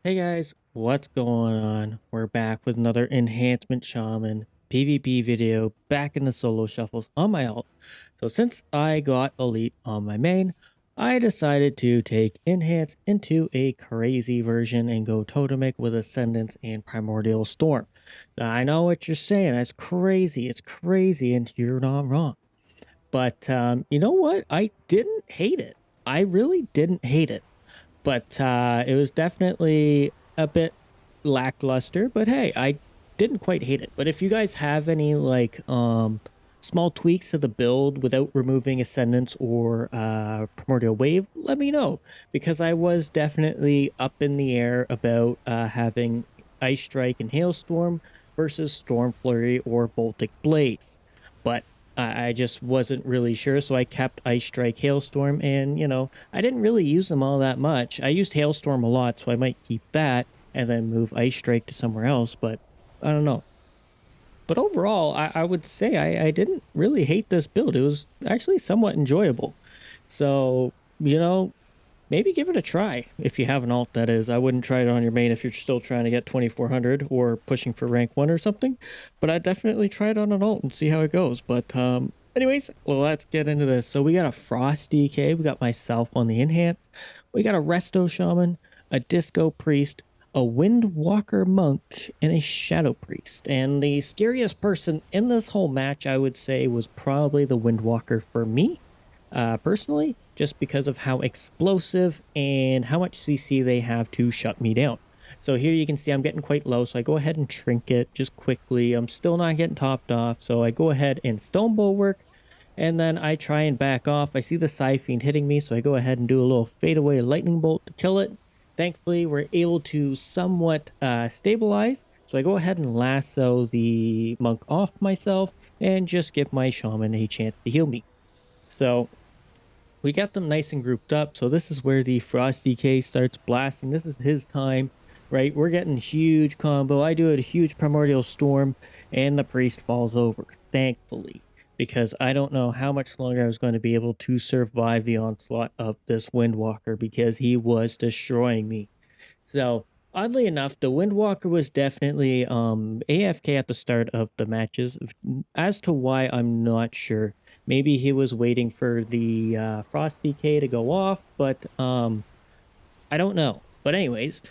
Hey guys, what's going on? We're back with another Enhancement Shaman PvP video, back in the solo shuffles on my alt. So since I got Elite on my main, I decided to take Enhance into a crazy version and go Totemic with Ascendance and Primordial Storm. Now, I know what you're saying, that's crazy, it's crazy, and you're not wrong. But you know what? I didn't hate it. I really didn't hate it, but it was definitely a bit lackluster. But hey, I didn't quite hate it. But if you guys have any small tweaks to the build without removing Ascendance or Primordial Wave, let me know, because I was definitely up in the air about having Ice Strike and Hailstorm versus Storm Flurry or Voltic Blaze. But I just wasn't really sure, so I kept Ice Strike, Hailstorm, and I didn't really use them all that much. I used Hailstorm a lot, so I might keep that and then move Ice Strike to somewhere else, but I don't know. But overall, I would say I didn't really hate this build. It was actually somewhat enjoyable. So, maybe give it a try if you have an alt, that is. I wouldn't try it on your main if you're still trying to get 2400 or pushing for rank 1 or something, but I'd definitely try it on an alt and see how it goes. But anyways, well, let's get into this. So we got a Frost DK, we got myself on the Enhance, we got a Resto Shaman, a Disco Priest, a Windwalker Monk, and a Shadow Priest. And the scariest person in this whole match, I would say, was probably the Windwalker for me, personally, just because of how explosive and how much CC they have to shut me down. So here you can see I'm getting quite low, so I go ahead and Trinket just quickly. I'm still not getting topped off, so I go ahead and Stone Bulwark, and then I try and back off. I see the Fiend hitting me, so I go ahead and do a little fadeaway Lightning Bolt to kill it. Thankfully, we're able to somewhat stabilize, so I go ahead and lasso the Monk off myself and just give my Shaman a chance to heal me. So we got them nice and grouped up. So this is where the Frost DK starts blasting. This is his time, right? We're getting huge combo. I do a huge Primordial Storm, and the Priest falls over, thankfully, because I don't know how much longer I was going to be able to survive the onslaught of this Windwalker, because he was destroying me. So oddly enough, the Windwalker was definitely AFK at the start of the matches. As to why, I'm not sure. Maybe he was waiting for the Frost DK to go off, but I don't know. But anyways,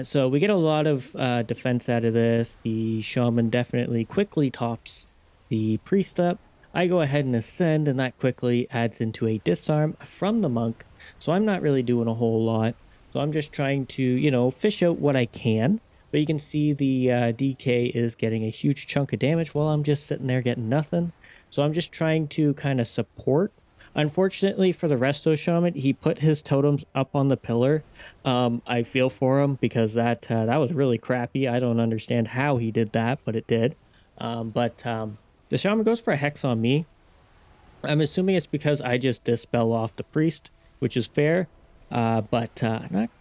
so we get a lot of defense out of this. The Shaman definitely quickly tops the Priest up. I go ahead and ascend, and that quickly adds into a disarm from the Monk. So I'm not really doing a whole lot. So I'm just trying to, fish out what I can. But you can see the DK is getting a huge chunk of damage while I'm just sitting there getting nothing. So I'm just trying to kind of support. Unfortunately for the Resto Shaman, he put his totems up on the pillar. I feel for him, because that was really crappy. I don't understand how he did that, but it did. But the Shaman goes for a Hex on me. I'm assuming it's because I just dispel off the Priest, which is fair, but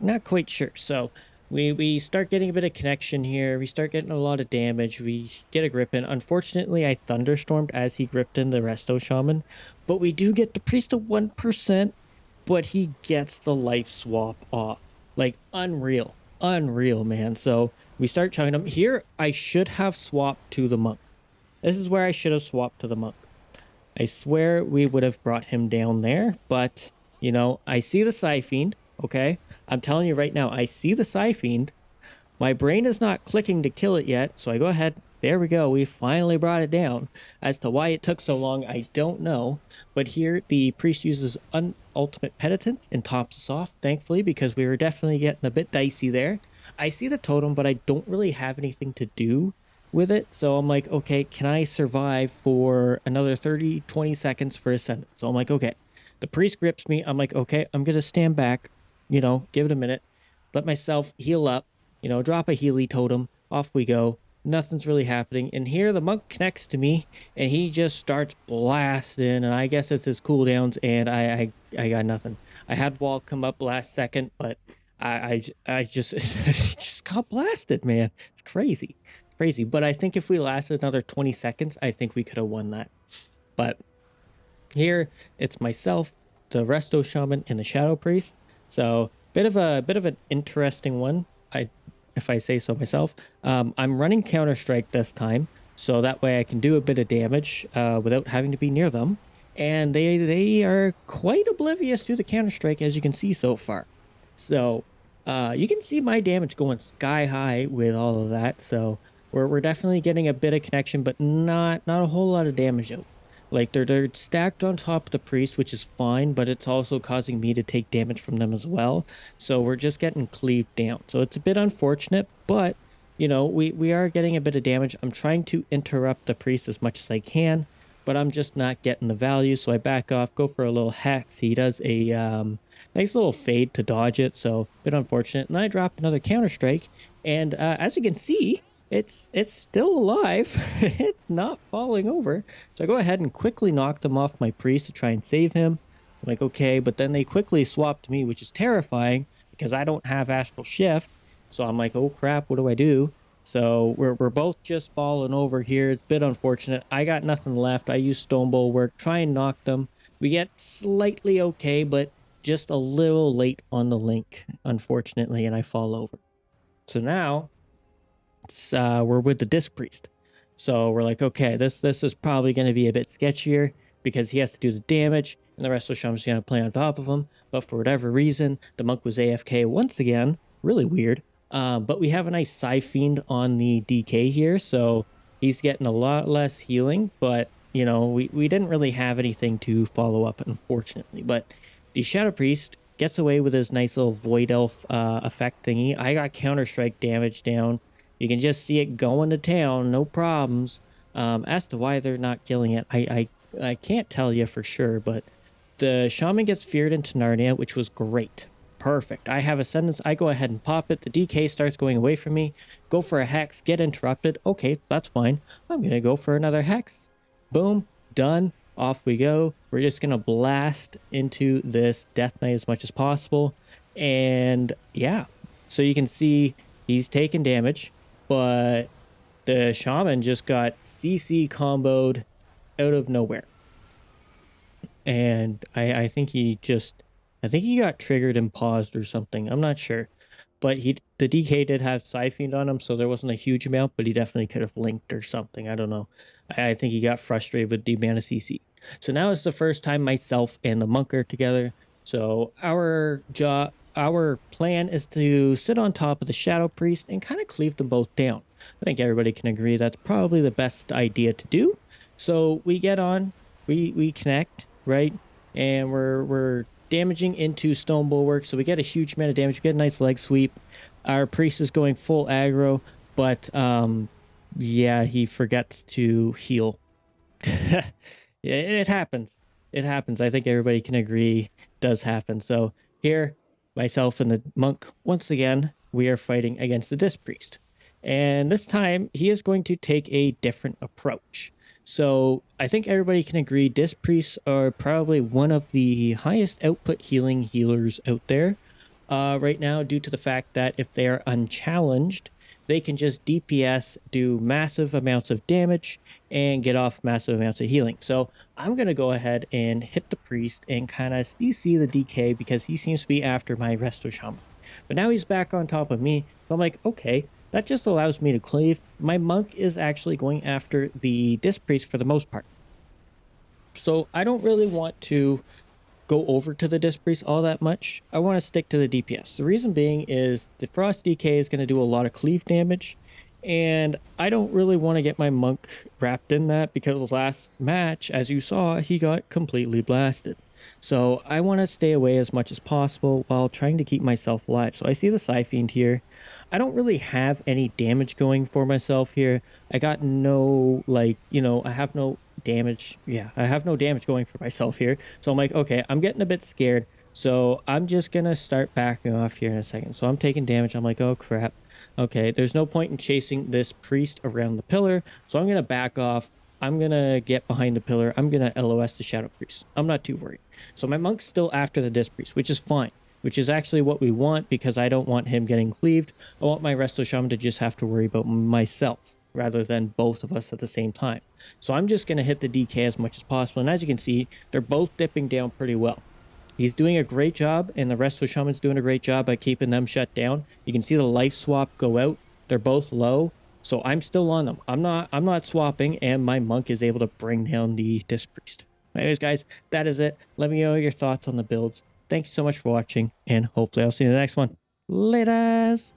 not quite sure. So we start getting a bit of connection here. We start getting a lot of damage. We get a grip in. Unfortunately, I thunderstormed as he gripped in the Resto Shaman, but we do get the Priest to 1%, but he gets the life swap off. Like, unreal. Unreal, man. So we start chugging him. Here, I should have swapped to the Monk. This is where I should have swapped to the Monk. I swear we would have brought him down there, but, I see the Fiend, okay? I'm telling you right now, I see the Fiend. My brain is not clicking to kill it yet, so I go ahead. There we go. We finally brought it down. As to why it took so long, I don't know. But here, the Priest uses Ultimate Penitence and tops us off, thankfully, because we were definitely getting a bit dicey there. I see the totem, but I don't really have anything to do with it. So I'm like, okay, can I survive for another 30, 20 seconds for Ascendant? So I'm like, okay. The Priest grips me. I'm like, okay, I'm going to stand back, give it a minute, let myself heal up, drop a Healy totem, off we go. Nothing's really happening. And here the Monk connects to me, and he just starts blasting, and I guess it's his cooldowns, and I got nothing. I had wall come up last second, but I just just got blasted, man. It's crazy. It's crazy. But I think if we lasted another 20 seconds, I think we could have won that. But here it's myself, the Resto Shaman, and the Shadow Priest. So bit of an interesting one. I if I say so myself. I'm running Counter Strike this time, so that way I can do a bit of damage without having to be near them. And they are quite oblivious to the Counter Strike, as you can see so far. So you can see my damage going sky high with all of that. So we're definitely getting a bit of connection, but not a whole lot of damage out. Like they're stacked on top of the priest, which is fine, but it's also causing me to take damage from them as well. So we're just getting cleaved down. So it's a bit unfortunate, but we are getting a bit of damage. I'm trying to interrupt the priest as much as I can, but I'm just not getting the value. So I back off, go for a little hex. He does a nice little fade to dodge it. So a bit unfortunate. And I drop another counter strike, and as you can see, it's still alive. It's not falling over. So I go ahead and quickly knock them off my priest to try and save him. I'm like, okay, but then they quickly swap to me, which is terrifying because I don't have astral shift. So I'm like, oh crap, what do I do? So we're both just falling over here. It's a bit unfortunate. I got nothing left. I use stone bulwark, try and knock them. We get slightly okay, but just a little late on the link, unfortunately, and I fall over. So now we're with the disc priest. So we're like, okay, this is probably going to be a bit sketchier because he has to do the damage, and the rest of the shaman's going to play on top of him. But for whatever reason, the monk was AFK once again. Really weird. But we have a nice Psy Fiend on the DK here, so he's getting a lot less healing. But we didn't really have anything to follow up, unfortunately. But the Shadow Priest gets away with his nice little Void Elf effect thingy. I got Counter Strike damage down. You can just see it going to town, no problems. As to why they're not killing it, I can't tell you for sure, but the shaman gets feared into Narnia, which was great. Perfect. I have Ascendance. I go ahead and pop it. The DK starts going away from me. Go for a hex. Get interrupted. Okay, that's fine. I'm going to go for another hex. Boom. Done. Off we go. We're just going to blast into this Death Knight as much as possible. And yeah, so you can see he's taking damage, but the shaman just got CC comboed out of nowhere. And I think he got triggered and paused or something. I'm not sure. But the DK did have Psy Fiend on him, so there wasn't a huge amount, but he definitely could have linked or something. I don't know. I think he got frustrated with the amount of CC. So now it's the first time myself and the monk are together. So our plan is to sit on top of the Shadow Priest and kind of cleave them both down. I think everybody can agree that's probably the best idea to do. So we get on, we connect, right? And we're damaging into Stone Bulwark, so we get a huge amount of damage. We get a nice leg sweep. Our priest is going full aggro, but yeah, he forgets to heal. Yeah, it happens. It happens. I think everybody can agree it does happen. So here, myself and the monk, once again, we are fighting against the Disc Priest. And this time, he is going to take a different approach. So I think everybody can agree Disc Priests are probably one of the highest output healing healers out there right now, due to the fact that if they are unchallenged, they can just DPS, do massive amounts of damage, and get off massive amounts of healing. So I'm going to go ahead and hit the priest and kind of CC the DK because he seems to be after my Resto Shaman. But now he's back on top of me. So I'm like, okay, that just allows me to cleave. My monk is actually going after the Disc Priest for the most part. So I don't really want to go over to the Disc Priest all that much. I want to stick to the DPS. The reason being is the Frost DK is going to do a lot of cleave damage, and I don't really want to get my monk wrapped in that because last match, as you saw, he got completely blasted. So I want to stay away as much as possible while trying to keep myself alive. So I see the Psy Fiend here. I don't really have any damage going for myself here. I got no, I have no damage. Yeah, I have no damage going for myself here. So I'm like, okay, I'm getting a bit scared. So I'm just going to start backing off here in a second. So I'm taking damage. I'm like, oh crap. Okay, there's no point in chasing this priest around the pillar. So I'm going to back off. I'm going to get behind the pillar. I'm going to LOS the Shadow Priest. I'm not too worried. So my monk's still after the Disc Priest, which is fine, which is actually what we want because I don't want him getting cleaved. I want my Resto Shaman to just have to worry about myself rather than both of us at the same time. So I'm just going to hit the DK as much as possible. And as you can see, they're both dipping down pretty well. He's doing a great job, and the rest of the shaman's doing a great job by keeping them shut down. You can see the life swap go out. They're both low. So I'm still on them. I'm not swapping, and my monk is able to bring down the disc priest. Anyways, guys, that is it. Let me know your thoughts on the builds. Thank you so much for watching, and hopefully I'll see you in the next one. Laters!